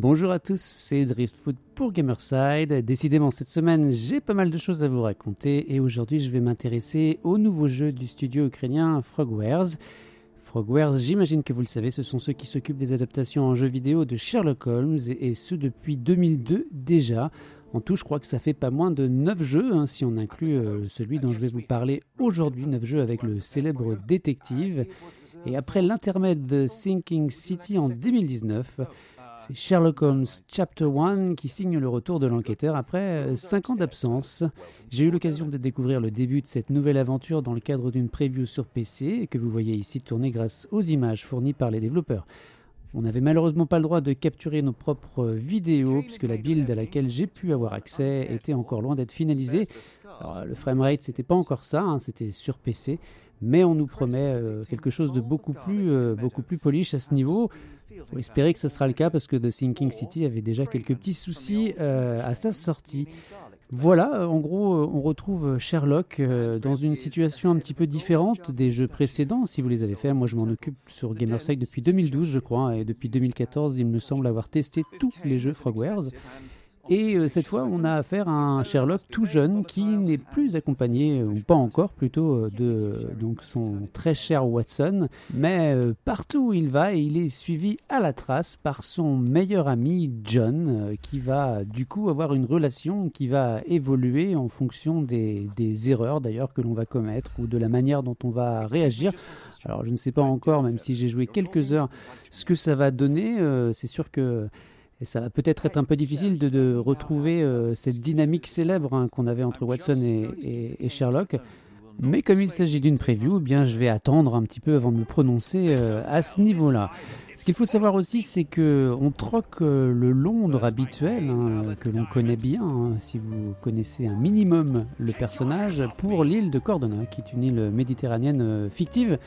Bonjour à tous, c'est Driftfoot pour Gamerside. Décidément, cette semaine, j'ai pas mal de choses à vous raconter et aujourd'hui, je vais m'intéresser au nouveau jeu du studio ukrainien Frogwares. Frogwares, j'imagine que vous le savez, ce sont ceux qui s'occupent des adaptations en jeux vidéo de Sherlock Holmes et ce depuis 2002 déjà. En tout, je crois que ça fait pas moins de 9 jeux, si on inclut celui dont je vais vous parler aujourd'hui, 9 jeux avec le célèbre détective. Et après l'intermède de Sinking City en 2019, c'est Sherlock Holmes Chapter 1 qui signe le retour de l'enquêteur après 5 ans d'absence. J'ai eu l'occasion de découvrir le début de cette nouvelle aventure dans le cadre d'une preview sur PC que vous voyez ici tourner grâce aux images fournies par les développeurs. On n'avait malheureusement pas le droit de capturer nos propres vidéos puisque la build à laquelle j'ai pu avoir accès était encore loin d'être finalisée. Alors, le framerate c'était pas encore ça, c'était sur PC, mais on nous promet quelque chose de beaucoup plus polish à ce niveau. Il faut espérer que ce sera le cas parce que The Sinking City avait déjà quelques petits soucis à sa sortie. Voilà, en gros, on retrouve Sherlock dans une situation un petit peu différente des jeux précédents, si vous les avez faits. Moi, je m'en occupe sur Gamerside depuis 2012, je crois, et depuis 2014, il me semble avoir testé tous les jeux Frogwares. Et cette fois, on a affaire à un Sherlock tout jeune qui n'est plus accompagné, ou pas encore plutôt, de donc son très cher Watson. Mais partout où il va, il est suivi à la trace par son meilleur ami John, qui va du coup avoir une relation qui va évoluer en fonction des erreurs d'ailleurs que l'on va commettre ou de la manière dont on va réagir. Alors je ne sais pas encore, même si j'ai joué quelques heures, ce que ça va donner. C'est sûr que et ça va peut-être être un peu difficile de retrouver cette dynamique célèbre qu'on avait entre Watson et Sherlock. Mais comme il s'agit d'une preview, eh bien, je vais attendre un petit peu avant de me prononcer à ce niveau-là. Ce qu'il faut savoir aussi, c'est qu'on troque le Londres habituel, que l'on connaît bien, si vous connaissez un minimum le personnage, pour l'île de Cordona, qui est une île méditerranéenne fictive,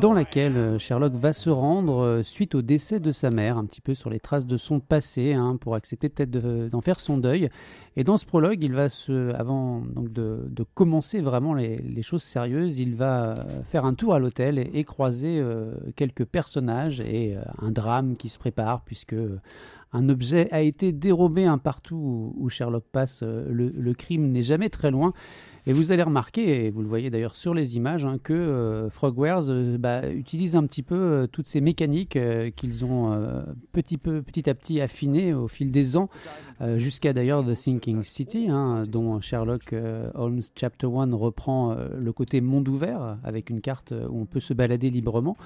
dans laquelle Sherlock va se rendre suite au décès de sa mère, un petit peu sur les traces de son passé, pour accepter peut-être d'en faire son deuil. Et dans ce prologue, il va avant donc de commencer vraiment les choses sérieuses, il va faire un tour à l'hôtel et croiser quelques personnages et un drame qui se prépare puisque un objet a été dérobé partout où Sherlock passe. Le crime n'est jamais très loin. Et vous allez remarquer, et vous le voyez d'ailleurs sur les images, que Frogwares utilise un petit peu toutes ces mécaniques qu'ils ont petit à petit affinées au fil des ans, jusqu'à d'ailleurs The Sinking City, dont Sherlock Holmes Chapter 1 reprend le côté monde ouvert, avec une carte où on peut se balader librement.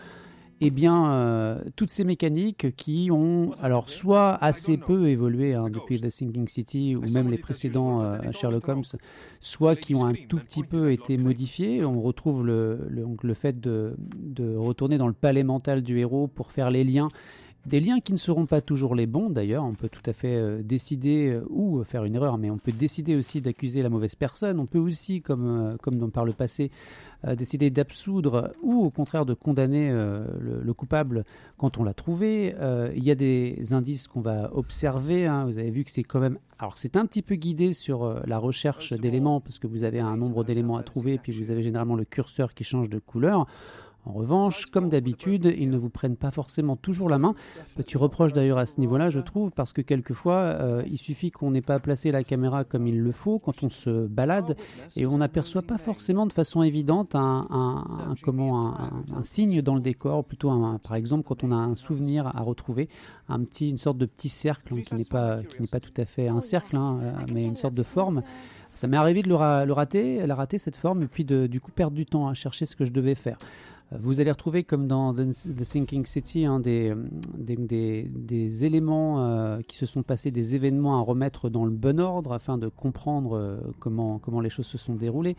Eh bien, toutes ces mécaniques qui ont alors soit assez peu évolué depuis The Sinking City ou même les précédents Sherlock Holmes, soit qui ont un tout petit peu été modifiées. On retrouve le fait de retourner dans le palais mental du héros pour faire les liens. Des liens qui ne seront pas toujours les bons d'ailleurs, on peut tout à fait décider ou faire une erreur, mais on peut décider aussi d'accuser la mauvaise personne, on peut aussi, comme par le passé, décider d'absoudre ou au contraire de condamner le coupable quand on l'a trouvé. Il y a des indices qu'on va observer, vous avez vu que c'est quand même... Alors c'est un petit peu guidé sur la recherche d'éléments, parce que vous avez un nombre d'éléments à trouver, puis vous avez généralement le curseur qui change de couleur. En revanche, comme d'habitude, ils ne vous prennent pas forcément toujours la main. Petit reproche d'ailleurs à ce niveau-là, je trouve, parce que quelquefois, il suffit qu'on n'ait pas placé la caméra comme il le faut quand on se balade et on n'aperçoit pas forcément de façon évidente un signe dans le décor, plutôt par exemple quand on a un souvenir à retrouver, une sorte de petit cercle qui n'est pas tout à fait un cercle, mais une sorte de forme. Ça m'est arrivé de la rater cette forme, et puis du coup perdre du temps à chercher ce que je devais faire. Vous allez retrouver, comme dans The Sinking City, des éléments qui se sont passés, des événements à remettre dans le bon ordre afin de comprendre comment les choses se sont déroulées.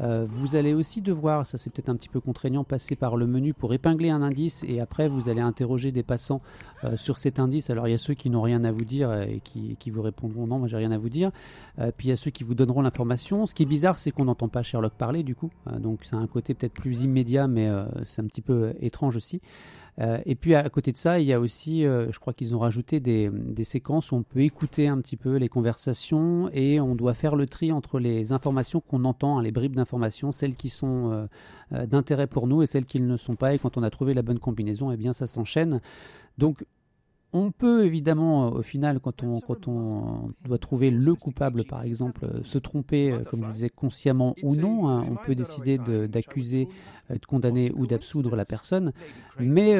Vous allez aussi devoir, ça c'est peut-être un petit peu contraignant, passer par le menu pour épingler un indice et après vous allez interroger des passants sur cet indice. Alors il y a ceux qui n'ont rien à vous dire et qui vous répondront non, moi j'ai rien à vous dire. Puis il y a ceux qui vous donneront l'information. Ce qui est bizarre, c'est qu'on n'entend pas Sherlock parler du coup, donc c'est un côté peut-être plus immédiat, mais c'est un petit peu étrange aussi. Et puis à côté de ça, il y a aussi, je crois qu'ils ont rajouté des séquences où on peut écouter un petit peu les conversations et on doit faire le tri entre les informations qu'on entend, les bribes d'informations, celles qui sont d'intérêt pour nous et celles qui ne le sont pas. Et quand on a trouvé la bonne combinaison, eh bien ça s'enchaîne. Donc On peut évidemment, au final, quand on doit trouver le coupable, par exemple, se tromper, comme je le disais, consciemment ou non, hein. On peut décider d'accuser, de condamner ou d'absoudre la personne. Mais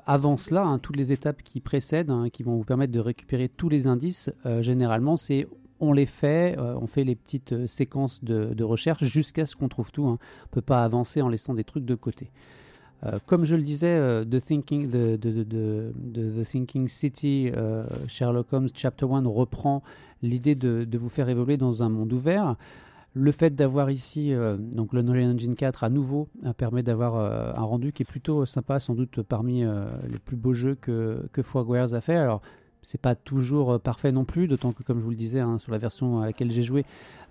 avant cela, hein, toutes les étapes qui précèdent, hein, qui vont vous permettre de récupérer tous les indices, généralement, c'est on les fait, on fait les petites séquences de recherche jusqu'à ce qu'on trouve tout, hein. On ne peut pas avancer en laissant des trucs de côté. Comme je le disais, The Thinking City, Sherlock Holmes Chapter 1 reprend l'idée de vous faire évoluer dans un monde ouvert. Le fait d'avoir ici donc l'Unreal Engine 4 à nouveau permet d'avoir un rendu qui est plutôt sympa, sans doute parmi les plus beaux jeux que Frogwares a fait. Alors, c'est pas toujours parfait non plus, d'autant que, comme je vous le disais, hein, sur la version à laquelle j'ai joué,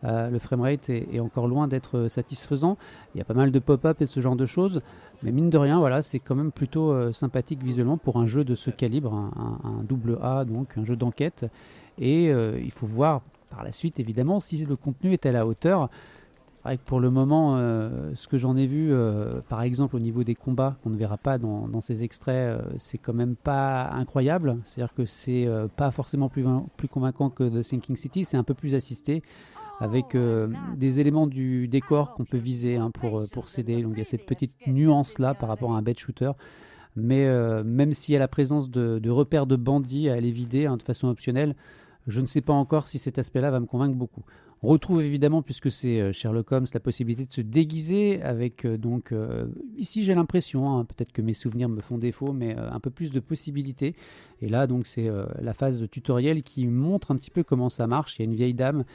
le framerate est encore loin d'être satisfaisant. Il y a pas mal de pop-up et ce genre de choses, mais mine de rien, voilà, c'est quand même plutôt sympathique visuellement pour un jeu de ce calibre, un double A, donc un jeu d'enquête. Et il faut voir par la suite, évidemment, si le contenu est à la hauteur. C'est vrai que pour le moment, ce que j'en ai vu, par exemple au niveau des combats, qu'on ne verra pas dans ces extraits, c'est quand même pas incroyable. C'est-à-dire que c'est pas forcément plus convaincant que The Sinking City, c'est un peu plus assisté, avec des éléments du décor qu'on peut viser, hein, pour s'aider. Donc il y a cette petite nuance-là par rapport à un bed shooter. Mais même s'il y a la présence de repères de bandits à aller vider, hein, de façon optionnelle, je ne sais pas encore si cet aspect-là va me convaincre beaucoup. On retrouve évidemment, puisque c'est Sherlock Holmes, la possibilité de se déguiser avec ici j'ai l'impression, hein, peut-être que mes souvenirs me font défaut, mais un peu plus de possibilités. Et là donc c'est la phase tutoriel qui montre un petit peu comment ça marche. Il y a une vieille dame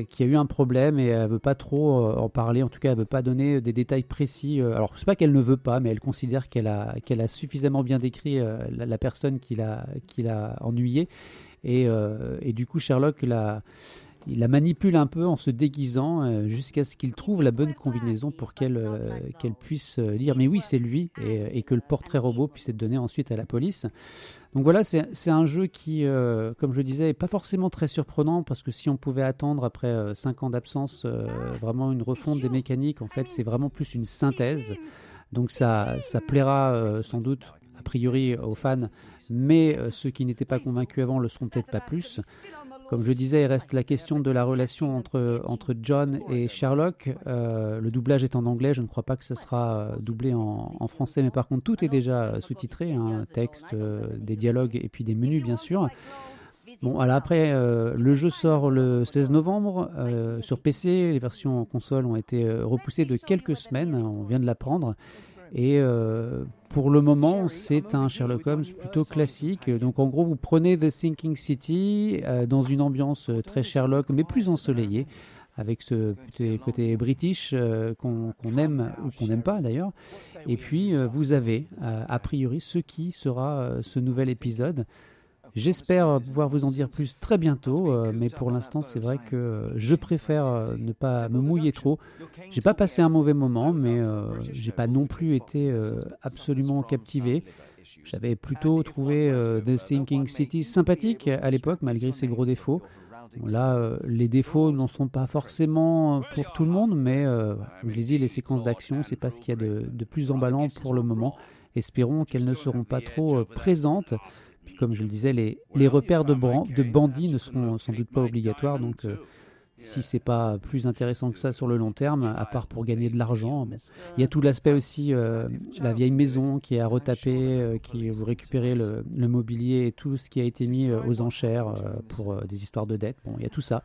qui a eu un problème et elle veut pas trop en parler, en tout cas elle veut pas donner des détails précis. Alors c'est pas qu'elle ne veut pas, mais elle considère qu'elle a suffisamment bien décrit la personne qui l'a ennuyée. Et du coup Sherlock il la manipule un peu en se déguisant jusqu'à ce qu'il trouve la bonne combinaison pour qu'elle puisse lire mais oui c'est lui, et que le portrait robot puisse être donné ensuite à la police. Donc voilà, c'est un jeu qui, comme je disais, n'est pas forcément très surprenant, parce que si on pouvait attendre après 5 ans d'absence vraiment une refonte des mécaniques, en fait c'est vraiment plus une synthèse. Donc ça plaira sans doute a priori aux fans, mais ceux qui n'étaient pas convaincus avant le seront peut-être pas plus. Comme je disais, il reste la question de la relation entre John et Sherlock. Le doublage est en anglais, je ne crois pas que ce sera doublé en français, mais par contre tout est déjà sous-titré, hein, texte, des dialogues et puis des menus bien sûr. Bon, alors après, le jeu sort le 16 novembre sur PC, les versions console ont été repoussées de quelques semaines, on vient de l'apprendre. Et pour le moment, c'est un Sherlock Holmes plutôt classique. Donc en gros, vous prenez The Sinking City dans une ambiance très Sherlock, mais plus ensoleillée, avec ce côté british qu'on aime ou qu'on n'aime pas d'ailleurs. Et puis vous avez a priori ce qui sera ce nouvel épisode. J'espère pouvoir vous en dire plus très bientôt, mais pour l'instant c'est vrai que je préfère ne pas me mouiller trop. J'ai pas passé un mauvais moment, mais j'ai pas non plus été absolument captivé. J'avais plutôt trouvé The Sinking City sympathique à l'époque, malgré ses gros défauts. Bon, là, les défauts n'en sont pas forcément pour tout le monde, mais comme je disais, les séquences d'action, c'est pas ce qu'il y a de plus emballant pour le moment. Espérons qu'elles ne seront pas trop présentes. Puis comme je le disais, les repères de bandits ne seront sans doute pas obligatoires, donc si c'est pas plus intéressant que ça sur le long terme, à part pour gagner de l'argent. Bon. Il y a tout l'aspect aussi, la vieille maison qui est à retaper, qui vous récupérez le mobilier et tout ce qui a été mis aux enchères pour des histoires de dettes. Bon, il y a tout ça.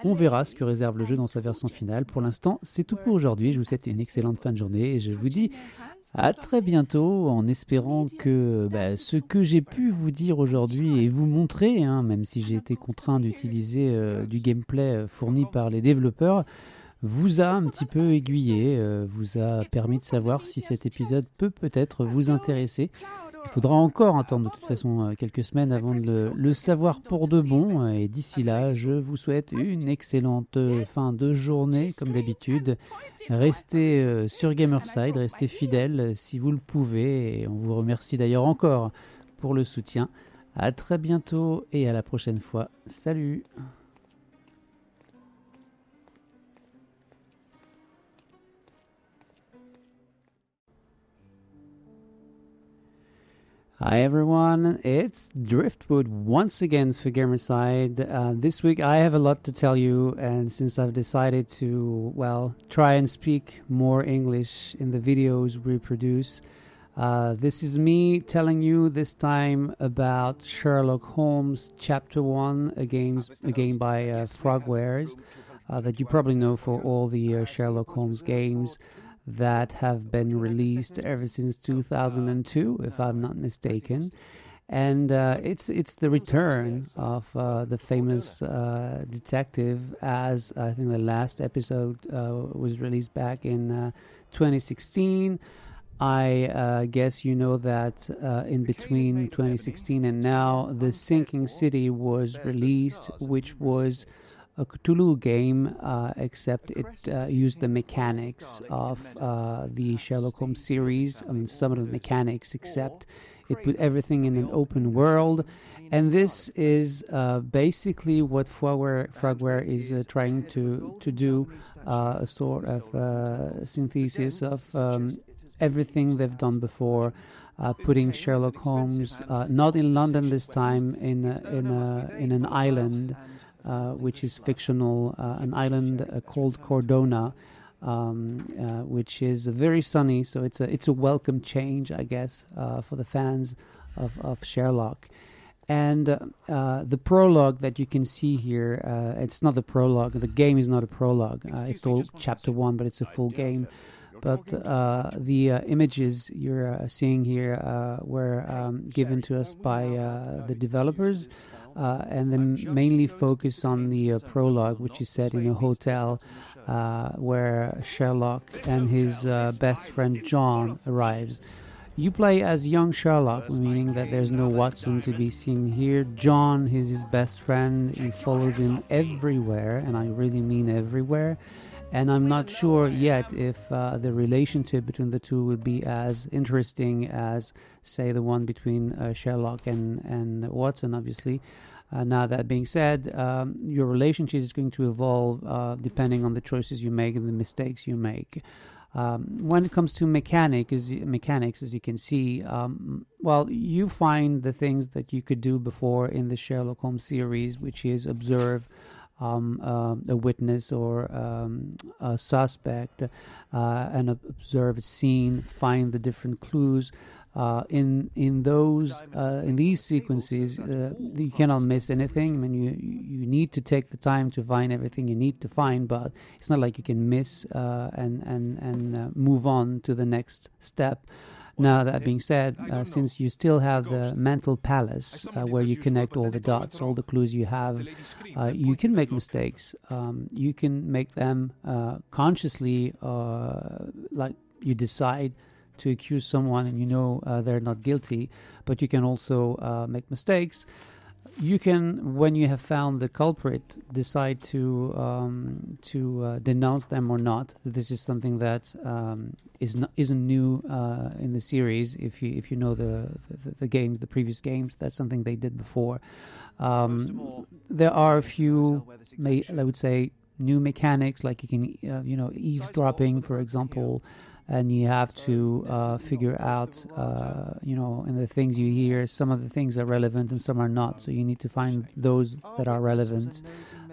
On verra ce que réserve le jeu dans sa version finale. Pour l'instant, c'est tout pour aujourd'hui. Je vous souhaite une excellente fin de journée et je vous dis à très bientôt, en espérant que ce que j'ai pu vous dire aujourd'hui et vous montrer, hein, même si j'ai été contraint d'utiliser du gameplay fourni par les développeurs, vous a un petit peu aiguillé, vous a permis de savoir si cet épisode peut peut-être vous intéresser. Il faudra encore attendre de toute façon quelques semaines avant de le savoir pour de bon. Et d'ici là, je vous souhaite une excellente fin de journée comme d'habitude. Restez sur Gamerside, restez fidèles si vous le pouvez. Et on vous remercie d'ailleurs encore pour le soutien. À très bientôt et à la prochaine fois. Salut! Hi everyone, it's Driftwood once again for Gamerside. This week I have a lot to tell you, and since I've decided to, try and speak more English in the videos we produce, this is me telling you this time about Sherlock Holmes Chapter 1, a game by Frogwares, that you probably know for all the Sherlock Holmes games that have been released ever since 2002, if I'm not mistaken. And it's the return of the famous detective, as I think the last episode was released back in 2016. I guess you know that in between 2016 and now, The Sinking City was released, which was a Cthulhu game, except it used the mechanics of the Sherlock Holmes series. I mean, some of the mechanics, except it put everything in an open world. And this is basically what Frogware is trying to do, a sort of synthesis of everything they've done before, putting Sherlock Holmes not in London this time, in an island, which is fictional, an island called Cordona, which is very sunny. So it's a welcome change, I guess, for the fans of Sherlock. And the prologue that you can see here, it's not the prologue. The game is not a prologue. It's all chapter 1, but it's a full game. But the images you're seeing here were given to us by the developers, and then mainly focus on the prologue, which is set in a hotel where Sherlock and his best friend John arrives. You play as young Sherlock, meaning that there's no Watson to be seen here. John is his best friend. He follows him everywhere, and I really mean everywhere. And I'm not sure yet if the relationship between the two will be as interesting as, say, the one between Sherlock and Watson, obviously. Now, that being said, your relationship is going to evolve depending on the choices you make and the mistakes you make. When it comes to mechanics, as you can see, you find the things that you could do before in the Sherlock Holmes series, which is observe a witness or a suspect, and observe a scene, find the different clues. In these sequences, you cannot miss anything. I mean, you need to take the time to find everything you need to find, but it's not like you can miss and move on to the next step. Now, that being said, since you still have the mental palace where you connect all the dots, all the clues you have, you can make mistakes. You can make them consciously, like you decide to accuse someone and you know they're not guilty, but you can also make mistakes. You can, when you have found the culprit, decide to denounce them or not. This is something that isn't new in the series. If you know the games, the previous games, that's something they did before. There are a few, I would say, new mechanics, like you can eavesdropping, for example. And you have to figure out, in the things you hear, some of the things are relevant and some are not. So you need to find those that are relevant,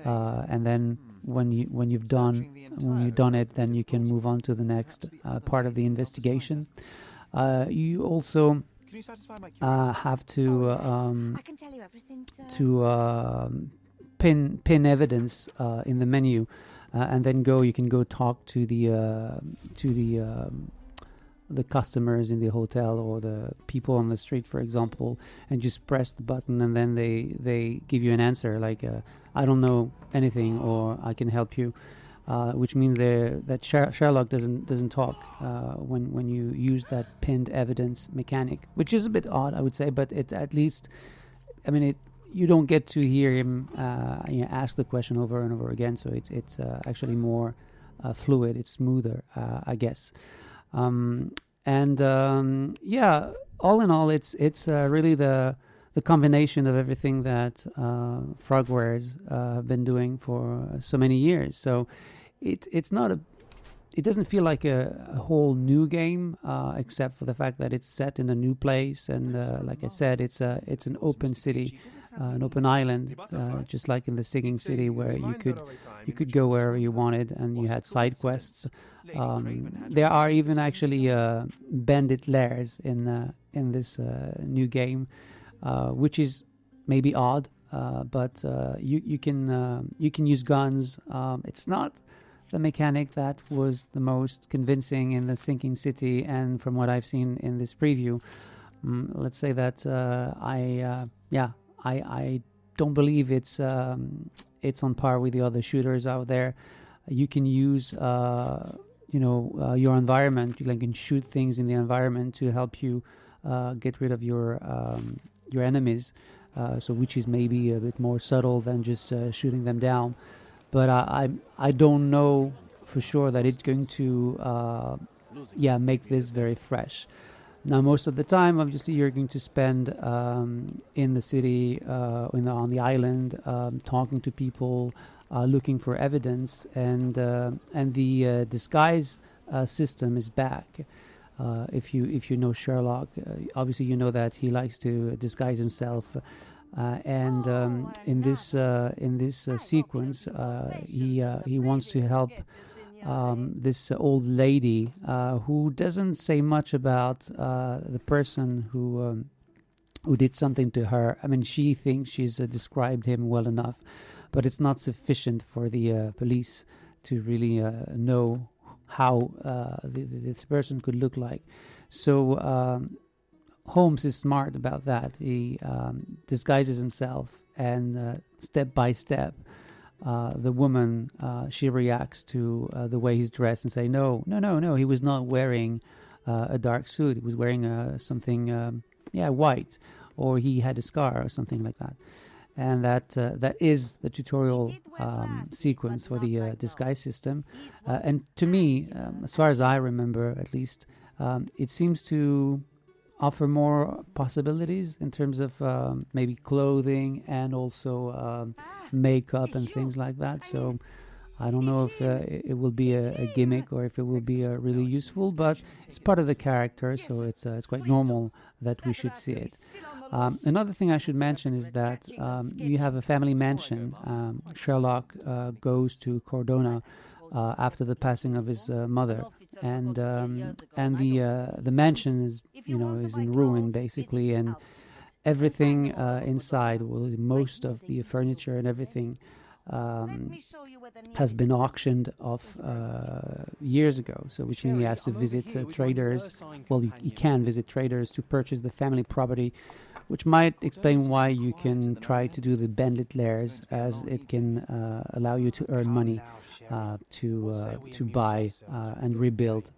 and then when you've done it, then you can move on to the next part of the investigation. You also have to pin evidence in the menu. And then you can go talk to the customers in the hotel or the people on the street, for example, and just press the button, and then they give you an answer like, I don't know anything, or I can help you, which means that Sherlock doesn't talk when you use that pinned evidence mechanic, which is a bit odd, I would say, but it at least, you don't get to hear him ask the question over and over again, so it's actually more fluid. It's smoother, I guess. All in all, it's really the combination of everything that Frogwares have been doing for so many years. So it's not it doesn't feel like a whole new game, except for the fact that it's set in a new place, and like I said, it's an open city, an open island, just like in the Singing City, where you could go wherever you wanted, and you had side quests. There are even actually bandit lairs in this new game, which is maybe odd, but you can use guns. It's not the mechanic that was the most convincing in the Sinking City, and from what I've seen in this preview, let's say that I don't believe it's on par with the other shooters out there. You can use your environment. You can shoot things in the environment to help you get rid of your enemies. So which is maybe a bit more subtle than just shooting them down. But I don't know for sure that it's going to make this very fresh. Now, most of the time, obviously, you're going to spend in the city, on the island, talking to people, looking for evidence, and the disguise system is back. If you know Sherlock, obviously you know that he likes to disguise himself. And in this sequence, he wants to help this old lady who doesn't say much about the person who did something to her. I mean, she thinks she's described him well enough, but it's not sufficient for the police to really know how this person could look like. So Holmes is smart about that. He disguises himself, and step by step, the woman, she reacts to the way he's dressed and say, no, he was not wearing a dark suit. He was wearing something, white, or he had a scar or something like that. And that is the tutorial sequence for the disguise system. And to me, as far as I remember, at least, it seems to offer more possibilities in terms of maybe clothing and also makeup and things like that. So I don't know if it will be a gimmick or if it will be really useful, but it's part of the character, so it's quite normal that we should see it. Another thing I should mention is that you have a family mansion. Sherlock goes to Cordona after the passing of his mother, and the mansion is in ruin basically, and everything inside, well, most of the furniture and everything has been auctioned off years ago. So which means he has to visit traders. Well, he can visit traders to purchase the family property, which might explain why you can try to do the bandit lairs, as it can allow you to earn money to buy and rebuild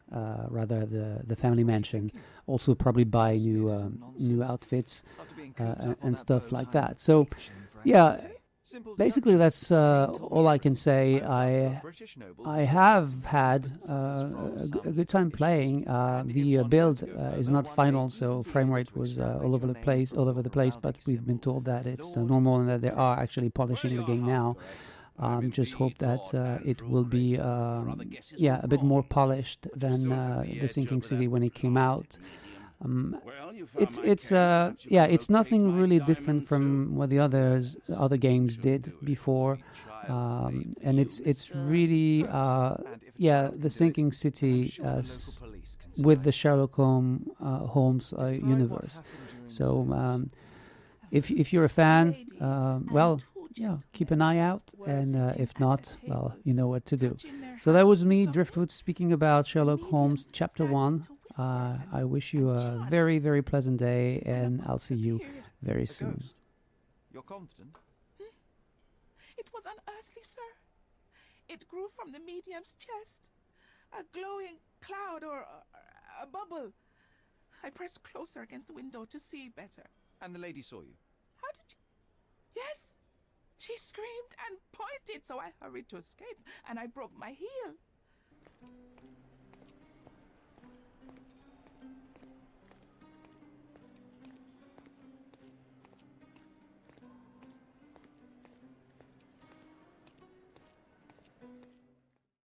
rather the family mansion. Also probably buy new outfits and stuff like that. So yeah, basically that's all I can say. I have had a good time playing. The build is not final, so frame rate was all over the place. But we've been told that it's normal and that they are actually polishing the game now. Just hope that it will be a bit more polished than the Sinking City when it came out. It's nothing really different from what the other games did before, and it's really the Sinking City with the Sherlock Holmes universe. So if you're a fan, keep an eye out, and if not, well, you know what to do. So that was me, Driftwood, speaking about Sherlock Holmes Chapter 1. I wish you a very, very pleasant day, and I'll see you very soon. You're confident? It was unearthly, sir. It grew from the medium's chest. A glowing cloud or a bubble. I pressed closer against the window to see better. And the lady saw you? How did you... Yes. She screamed and pointed, so I hurried to escape, and I broke my heel.